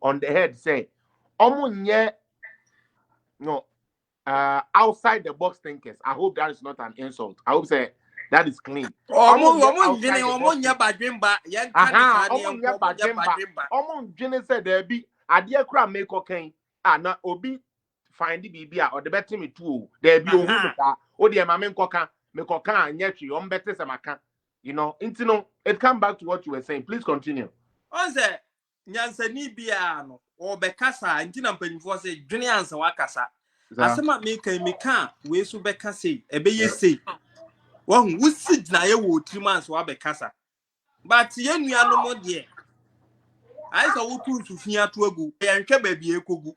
on the head say, Omunye no outside the box thinkers. I hope that is not an insult. I hope say that is clean. Omunye badwemba yen kan sa ne Omunye badwemba. Omunye say there be adia kra make cocaine. Na obi find the bibia or the better me too. There be ohun o de ma me nkoka anya twi on better se maka. You know, it come back to what you were saying. Please continue. On say nyansani bia no o be kasa ntina mpanyifo say dwene ansa wakasa. Asema meka we so be kasa ebe ye say. Won wusi na ye wo trimanso wa be kasa. But ye nuanom de I saw wutu sufia to agu. Ye nhwe ba bia ekogu.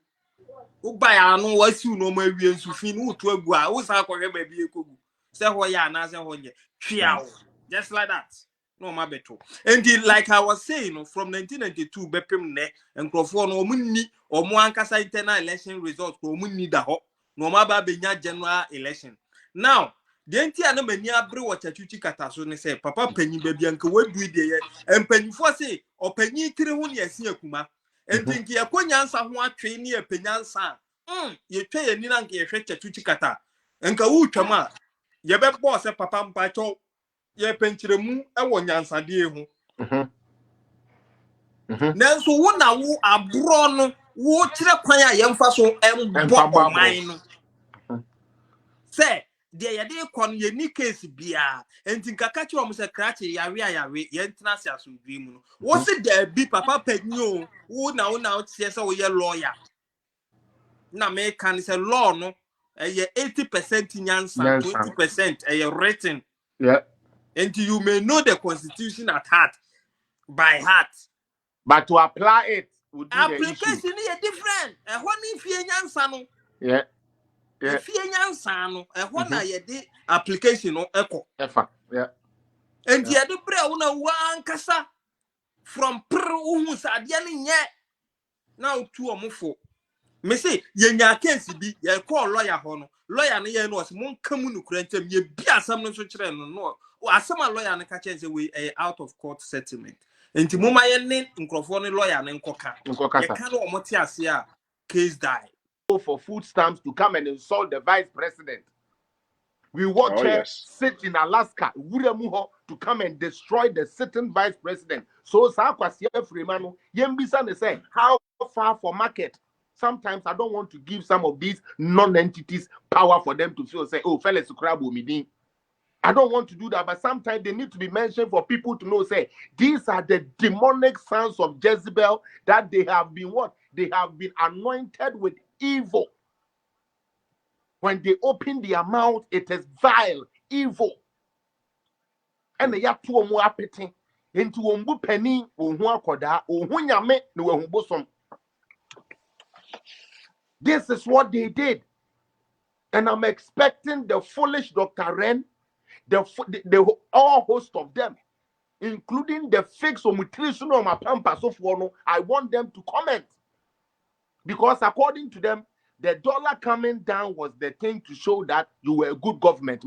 Ugba ya no wasiu no ma wie nsufi no wutu agu a wo sa kwhwe ba bia ekogu. Say ho ya na say ho nye. Twiawo. Just like that. No ma beto. And like I was saying, from 1992 bepem ne nkrofo no omunni omo ankasa internal election results ko omunni da ho. No ma ba benya general election. Now, the entire na mani abre wo chachuchi kataso ne say papa panyi ba bia nka wadu de ye empanyifo say opanyi tire ho ne asia kuma. Enti nki yakonyansa ho atwe ne yapanyansa. Ye twa ye ni na nka ye hwe chachuchi kata. Nka wu twama ye be boss papa mpacho ye penchiremu ewo nyansade hu nanso wo na wo abro no wo kire kwan a ye mfa so embo oman no se de ye de kon ye ni case bia enti nkaka chi wo se krache yawe ye ntena se asundwi mu no wo se da bi papa panyo wo na tie se wo ye lawyer na me kan se law no ye 80% nyansa 20% ye written. Yeah. And you may know the constitution at heart, by heart. But to apply it would be application is different. When if you nyansano, yeah. If you nyansano, when I did application or echo. Yeah. And the other prayer one kasa from Peru yet. Now 2 or more. Me say ye nya case bi ye call lawyer hono. Lawyer no ye no was mon kamu nukurentem ye bi asam no so kire no. Asama lawyer no ka say we out of court settlement. Enti moma ye ne nkrofo no lawyer no nkoka. Ye kan no omote ase a case die. For food stamps to come and insult the vice president. We watch her sit in Alaska, to come and destroy the sitting vice president. So Sakwasi Freeman, Yembisa say, how far for market? Sometimes I don't want to give some of these non-entities power for them to feel say, oh, fellas, I don't want to do that, but sometimes they need to be mentioned for people to know, say, these are the demonic sons of Jezebel that they have been what? They have been anointed with evil. When they open their mouth, it is vile, evil. And they are too more appetite into umbu penny, koda, nyame, no. This is what they did. And I'm expecting the foolish Dr. Ren, the all host of them, including the fake nutrition of my pampas of one. I want them to comment. Because according to them, the dollar coming down was the thing to show that you were a good government.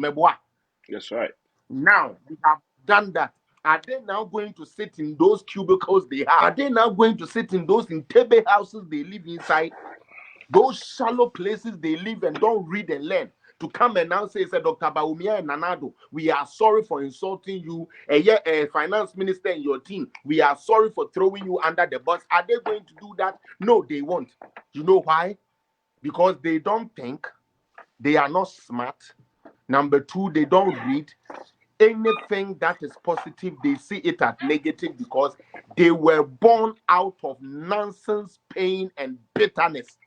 That's right. Now, we have done that. Are they now going to sit in those cubicles they have? Are they now going to sit in those Intebe houses they live inside? Those shallow places they live and don't read and learn. To come and now say, Dr. Baumia and Nanado, we are sorry for insulting you. A finance minister in your team, we are sorry for throwing you under the bus. Are they going to do that? No, they won't. You know why? Because they don't think, they are not smart. Number 2, they don't read. Anything that is positive, they see it as negative because they were born out of nonsense, pain, and bitterness.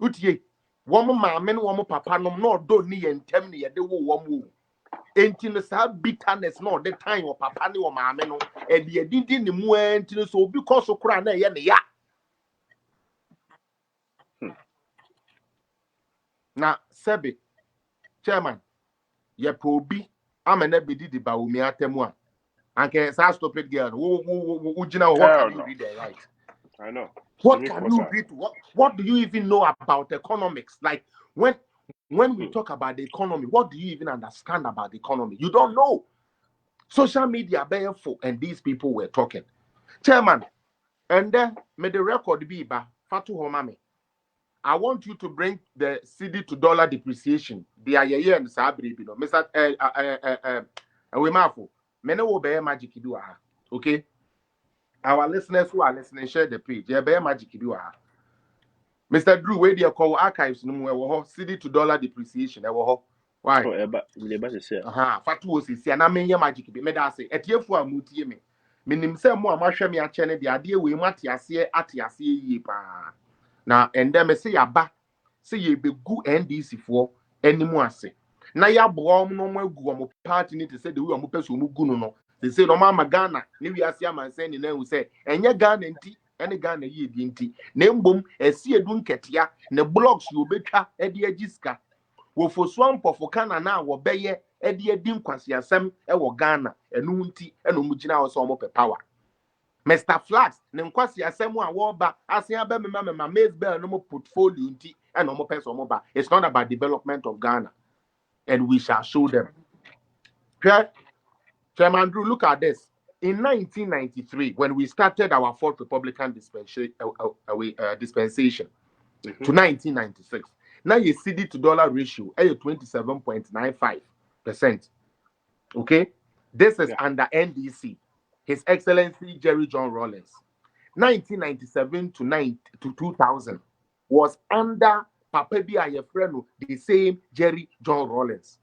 Utie, woman, mamma, woman, papa, no, don't need and tell me they will one. Ain't in the bitterness, no, the time or papa, or mamma, and the didn't the so because of crying, yeah. Now, Sebi, Chairman, ye probi, I'm an ebidi di baumi atemwa. And can stop it, girl. What can you read there, right? I know. What can you read? What do you even know about economics? Like when we talk about the economy, what do you even understand about the economy? You don't know. Social media, and these people were talking. Chairman, And then may the record be ba fatu homame. I want you to bring the CD to dollar depreciation. The ayeye and sabri no. Mr. We mafo. Mene wo be magic do aha. Okay? Our listeners who are listening, share the page. Yeah, be magic do aha. Mr. Drew, where they call archives no more CD to dollar depreciation. Why? Oh, eba se say. Fatu wo sisi na menye magic bi. Me da say etiefo amutie me. Menim say mo amahwe me ache ne de ade we mate ase yie pa. Na ende me say yaba say ye begu NDC for animu ase. Na ya boa no mo agu mo party ni te say the we mo peso mo gu no. They say no ma Ghana ni wi ase amanse ni na hu say enye Ghana nti ene Ghana yie di nti. Na mbom esi edu nketea ne blocks yo betwa e de agiska. Wo fosuan mpofo na wo beye e de adi nkwasiasem e wo Ghana enu nti eno mu gina wo so mo pe power. Mr. Flax, ne nkwasi asemu a woba asia be mema maize bell no mo portfolio nti e no mo person mo ba. It's not about development of Ghana, and we shall show them. Chairman Drew, look at this. In 1993, when we started our fourth Republican dispensation to 1996, now your CD to dollar ratio is 27.95%. Okay, this is under NDC. His Excellency Jerry John Rawlings. 1997 to 2000 was under Papa Biayefreno, the same Jerry John Rawlings.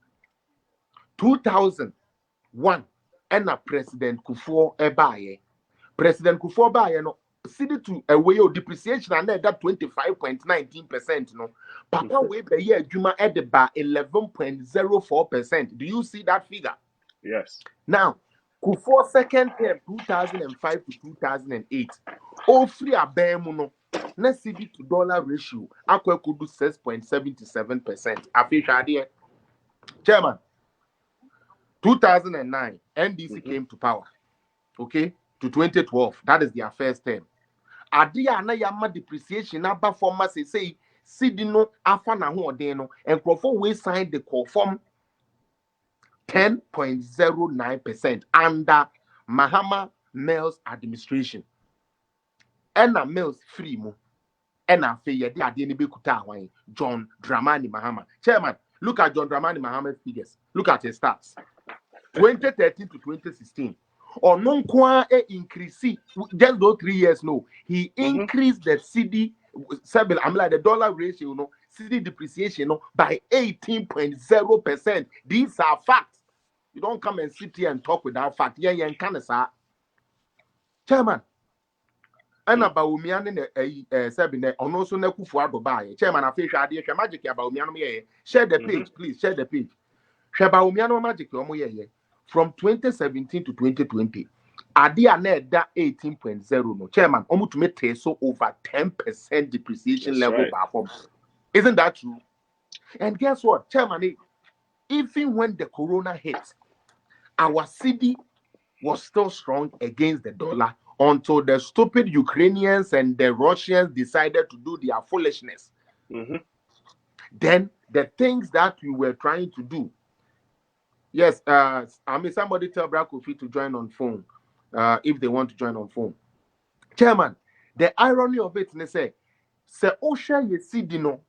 2001, and President Kufuor Ebaye. President Kufuor Ebaye no city to away your depreciation and that 25.19%. No, Papa we be year Juma at the bar 11.04%. Do you see that figure? Yes. Now, Kufuor second term 2005 to 2008. All free abemuno. Na CD to dollar ratio akwa could do 6.77%. Afisha Chairman. 2009, NDC came to power. Okay, to 2012. That is their first term. Adia na yama depreciation na ba forma say CD no afa na ho odin no and Crawford we signed the call form 10.09% under Mahama Mills administration. Ena Mills free mo. Ena fe ye de ade ne bekuta wan John Dramani Mahama. Chairman, look at John Dramani Mahama's figures. Look at his stats. 2013 to 2016. Or non kwa increase just those 3 years no. He increased the CD I'm like the dollar ratio no CD depreciation no by 18.0%. These are facts. You don't come and sit here and talk without fact. Yeah, can say. Chairman. And about Umian Sabine, on also Nekufu Adobai. Chairman, I fish idea, magic about Umian. Share the page, please. Share the page. Share about Umiano magic. From 2017 to 2020, Adia net that 18.0 no. Chairman, almost to make so over 10% depreciation level by Isn't that true? And guess what, Chairman? Even when the corona hit, our CD was still strong against the dollar until the stupid Ukrainians and the Russians decided to do their foolishness. Then the things that we were trying to do. Yes, I mean somebody tell Brad Kofi to join on phone if they want to join on phone. Chairman, the irony of it, they say Osha ye CD no